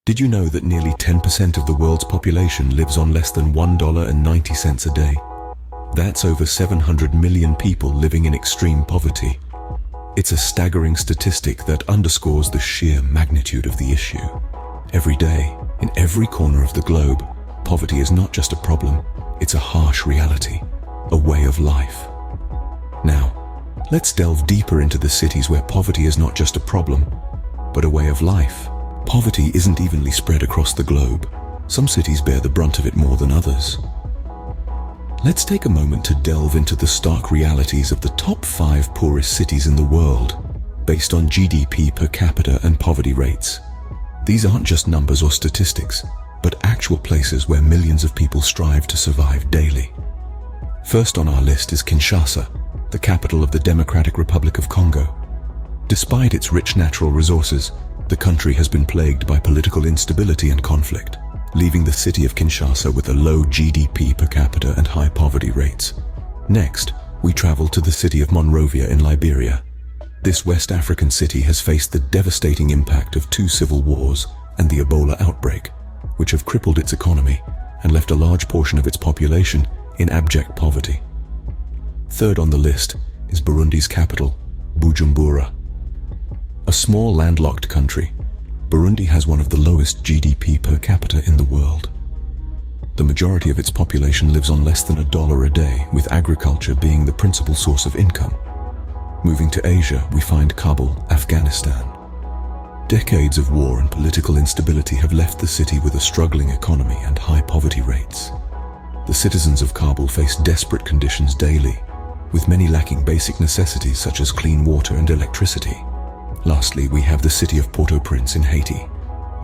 Did you know that nearly 10% of the world's population lives on less than $1.90 a day? That's over 700 million people living in extreme poverty. It's a staggering statistic that underscores the sheer magnitude of the issue. Every day, in every corner of the globe, poverty is not just a problem, it's a harsh reality, a way of life. Now, let's delve deeper into the cities where poverty is not just a problem, but a way of life. Poverty isn't evenly spread across the globe. Some cities bear the brunt of it more than others. Let's take a moment to delve into the stark realities of the top 5 poorest cities in the world, based on GDP per capita and poverty rates. These aren't just numbers or statistics, but actual places where millions of people strive to survive daily. First on our list is Kinshasa, the capital of the Democratic Republic of Congo. Despite its rich natural resources, the country has been plagued by political instability and conflict, leaving the city of Kinshasa with a low GDP per capita and high poverty rates. Next, we travel to the city of Monrovia in Liberia. This West African city has faced the devastating impact of 2 civil wars and the Ebola outbreak, which have crippled its economy and left a large portion of its population in abject poverty. Third on the list is Burundi's capital, Bujumbura. A small landlocked country, Burundi has one of the lowest GDP per capita in the world. The majority of its population lives on less than $1 a day, with agriculture being the principal source of income. Moving to Asia, we find Kabul, Afghanistan. Decades of war and political instability have left the city with a struggling economy and high poverty rates. The citizens of Kabul face desperate conditions daily, with many lacking basic necessities such as clean water and electricity. Lastly, we have the city of Port-au-Prince in Haiti.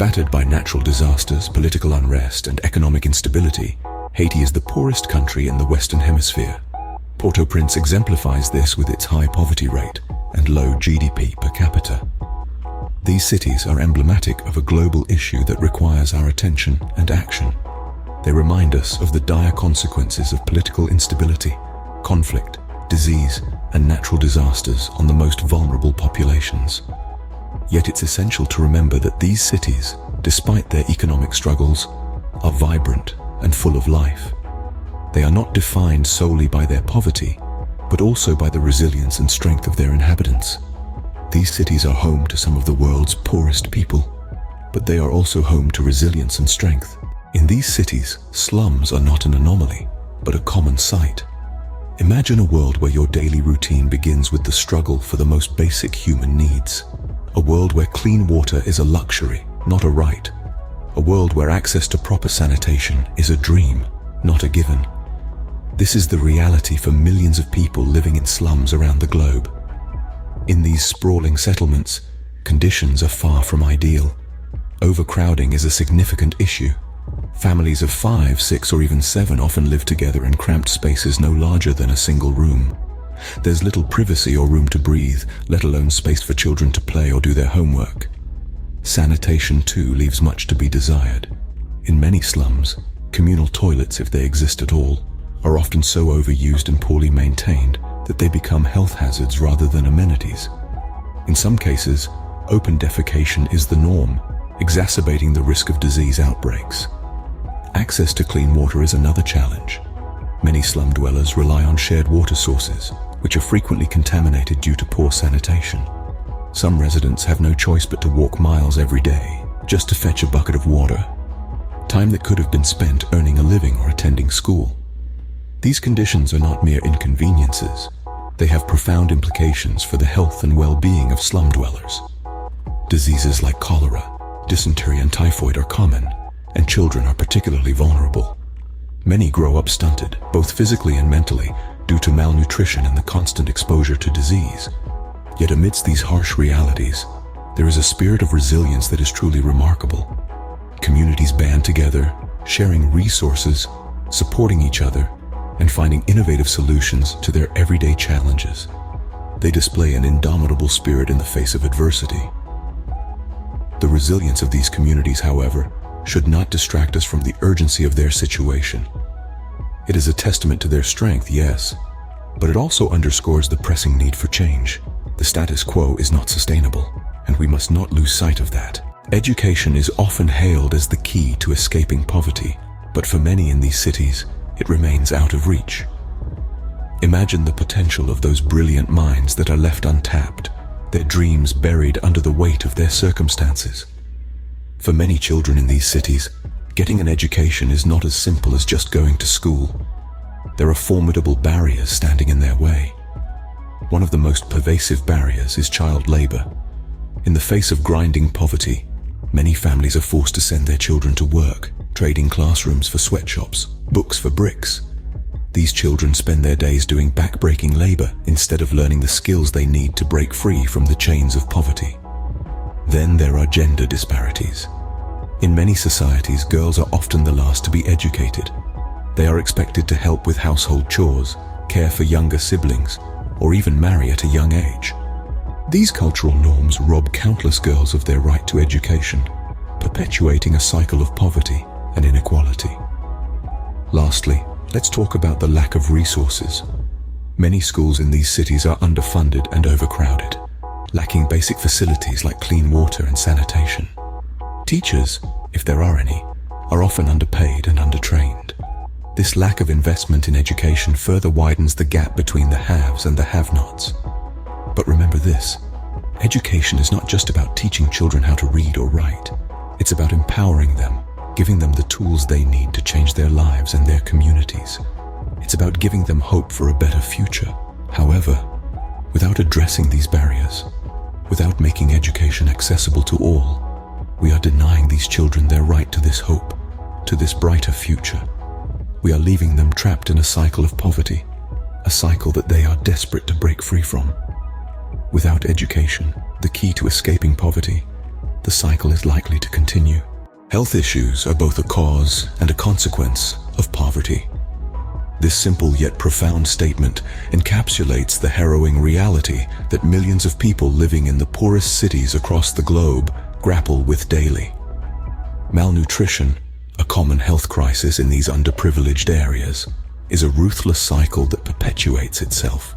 Battered by natural disasters, political unrest, and economic instability, Haiti is the poorest country in the Western Hemisphere. Port-au-Prince exemplifies this with its high poverty rate and low GDP per capita. These cities are emblematic of a global issue that requires our attention and action. They remind us of the dire consequences of political instability, conflict, disease, and natural disasters on the most vulnerable populations. Yet it's essential to remember that these cities, despite their economic struggles, are vibrant and full of life. They are not defined solely by their poverty, but also by the resilience and strength of their inhabitants. These cities are home to some of the world's poorest people, but they are also home to resilience and strength. In these cities, slums are not an anomaly, but a common sight. Imagine a world where your daily routine begins with the struggle for the most basic human needs. A world where clean water is a luxury, not a right. A world where access to proper sanitation is a dream, not a given. This is the reality for millions of people living in slums around the globe. In these sprawling settlements, conditions are far from ideal. Overcrowding is a significant issue. Families of 5, 6, or even 7 often live together in cramped spaces no larger than a single room. There's little privacy or room to breathe, let alone space for children to play or do their homework. Sanitation, too, leaves much to be desired. In many slums, communal toilets, if they exist at all, are often so overused and poorly maintained that they become health hazards rather than amenities. In some cases, open defecation is the norm, exacerbating the risk of disease outbreaks. Access to clean water is another challenge. Many slum dwellers rely on shared water sources, which are frequently contaminated due to poor sanitation. Some residents have no choice but to walk miles every day just to fetch a bucket of water, time that could have been spent earning a living or attending school. These conditions are not mere inconveniences. They have profound implications for the health and well-being of slum dwellers. Diseases like cholera, dysentery, and typhoid are common, and children are particularly vulnerable. Many grow up stunted, both physically and mentally, due to malnutrition and the constant exposure to disease. Yet amidst these harsh realities, there is a spirit of resilience that is truly remarkable. Communities band together, sharing resources, supporting each other, and finding innovative solutions to their everyday challenges. They display an indomitable spirit in the face of adversity. The resilience of these communities, however, should not distract us from the urgency of their situation. It is a testament to their strength, yes, but it also underscores the pressing need for change. The status quo is not sustainable, and we must not lose sight of that. Education is often hailed as the key to escaping poverty, but for many in these cities, it remains out of reach. Imagine the potential of those brilliant minds that are left untapped, their dreams buried under the weight of their circumstances. For many children in these cities, getting an education is not as simple as just going to school. There are formidable barriers standing in their way. One of the most pervasive barriers is child labor. In the face of grinding poverty, many families are forced to send their children to work, trading classrooms for sweatshops, books for bricks. These children spend their days doing back-breaking labor instead of learning the skills they need to break free from the chains of poverty. Then there are gender disparities. In many societies, girls are often the last to be educated. They are expected to help with household chores, care for younger siblings, or even marry at a young age. These cultural norms rob countless girls of their right to education, perpetuating a cycle of poverty and inequality. Lastly, let's talk about the lack of resources. Many schools in these cities are underfunded and overcrowded, lacking basic facilities like clean water and sanitation. Teachers, if there are any, are often underpaid and undertrained. This lack of investment in education further widens the gap between the haves and the have-nots. But remember this, education is not just about teaching children how to read or write. It's about empowering them, giving them the tools they need to change their lives and their communities. It's about giving them hope for a better future. However, without addressing these barriers, without making education accessible to all, we are denying these children their right to this hope, to this brighter future. We are leaving them trapped in a cycle of poverty, a cycle that they are desperate to break free from. Without education, the key to escaping poverty, the cycle is likely to continue. Health issues are both a cause and a consequence of poverty. This simple yet profound statement encapsulates the harrowing reality that millions of people living in the poorest cities across the globe grapple with daily. Malnutrition, a common health crisis in these underprivileged areas, is a ruthless cycle that perpetuates itself.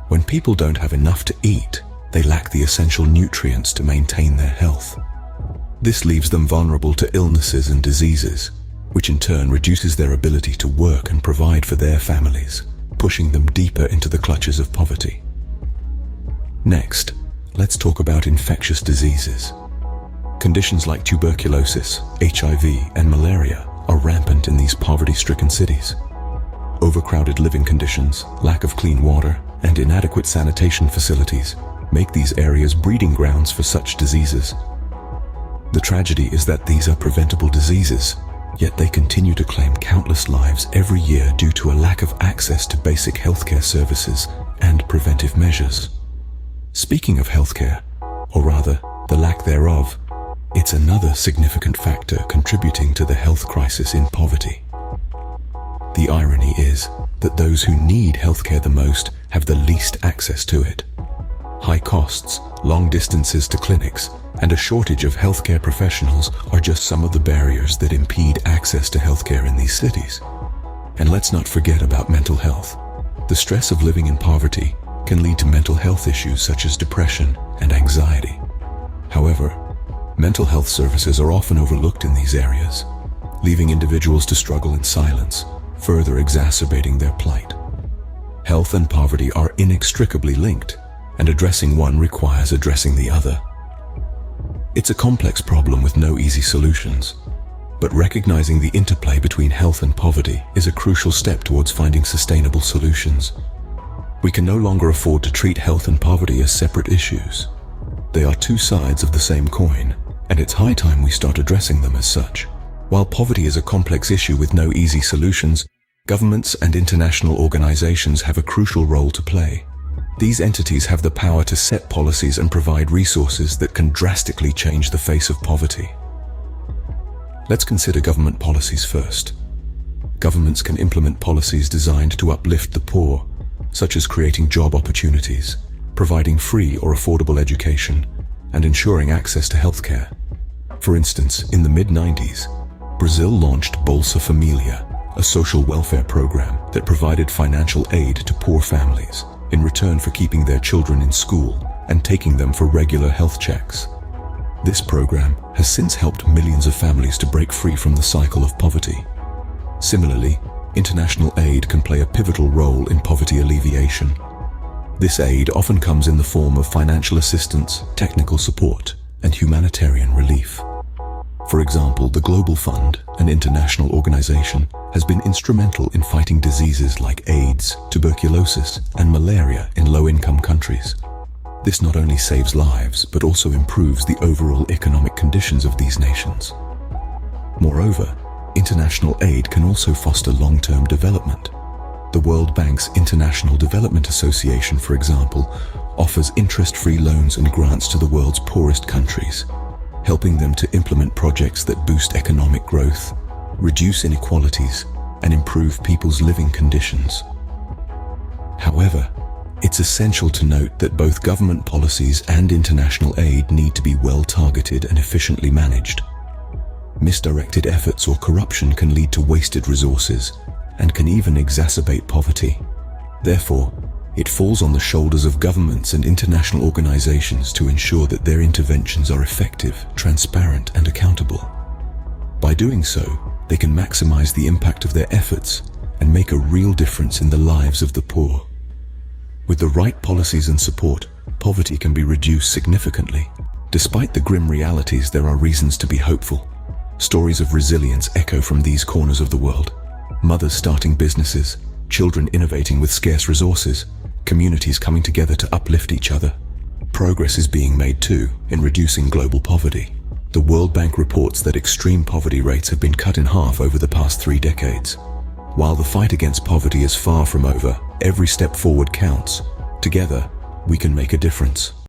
When people don't have enough to eat, they lack the essential nutrients to maintain their health. This leaves them vulnerable to illnesses and diseases, which in turn reduces their ability to work and provide for their families, pushing them deeper into the clutches of poverty. Next, let's talk about infectious diseases. Conditions like tuberculosis, HIV, and malaria are rampant in these poverty-stricken cities. Overcrowded living conditions, lack of clean water, and inadequate sanitation facilities make these areas breeding grounds for such diseases. The tragedy is that these are preventable diseases, yet they continue to claim countless lives every year due to a lack of access to basic healthcare services and preventive measures. Speaking of healthcare, or rather, the lack thereof, it's another significant factor contributing to the health crisis in poverty. The irony is that those who need healthcare the most have the least access to it. High costs, long distances to clinics, and a shortage of healthcare professionals are just some of the barriers that impede access to healthcare in these cities. And let's not forget about mental health. The stress of living in poverty can lead to mental health issues such as depression and anxiety. However, mental health services are often overlooked in these areas, leaving individuals to struggle in silence, further exacerbating their plight. Health and poverty are inextricably linked, and addressing one requires addressing the other. It's a complex problem with no easy solutions, but recognizing the interplay between health and poverty is a crucial step towards finding sustainable solutions. We can no longer afford to treat health and poverty as separate issues. They are two sides of the same coin, and it's high time we start addressing them as such. While poverty is a complex issue with no easy solutions, governments and international organizations have a crucial role to play. These entities have the power to set policies and provide resources that can drastically change the face of poverty. Let's consider government policies first. Governments can implement policies designed to uplift the poor, such as creating job opportunities, providing free or affordable education, and ensuring access to healthcare. For instance, in the mid-90s, Brazil launched Bolsa Familia, a social welfare program that provided financial aid to poor families in return for keeping their children in school and taking them for regular health checks. This program has since helped millions of families to break free from the cycle of poverty. Similarly, international aid can play a pivotal role in poverty alleviation. This aid often comes in the form of financial assistance, technical support, and humanitarian relief. For example, the Global Fund, an international organization, has been instrumental in fighting diseases like AIDS, tuberculosis, and malaria in low-income countries. This not only saves lives, but also improves the overall economic conditions of these nations. Moreover, international aid can also foster long-term development. The World Bank's International Development Association, for example, offers interest-free loans and grants to the world's poorest countries, helping them to implement projects that boost economic growth, reduce inequalities, and improve people's living conditions. However, it's essential to note that both government policies and international aid need to be well targeted and efficiently managed. Misdirected efforts or corruption can lead to wasted resources and can even exacerbate poverty. Therefore, it falls on the shoulders of governments and international organizations to ensure that their interventions are effective, transparent, and accountable. By doing so, they can maximize the impact of their efforts and make a real difference in the lives of the poor. With the right policies and support, poverty can be reduced significantly. Despite the grim realities, there are reasons to be hopeful. Stories of resilience echo from these corners of the world. Mothers starting businesses, children innovating with scarce resources, communities coming together to uplift each other. Progress is being made too in reducing global poverty. The World Bank reports that extreme poverty rates have been cut in half over the past 3 decades. While the fight against poverty is far from over, every step forward counts. Together, we can make a difference.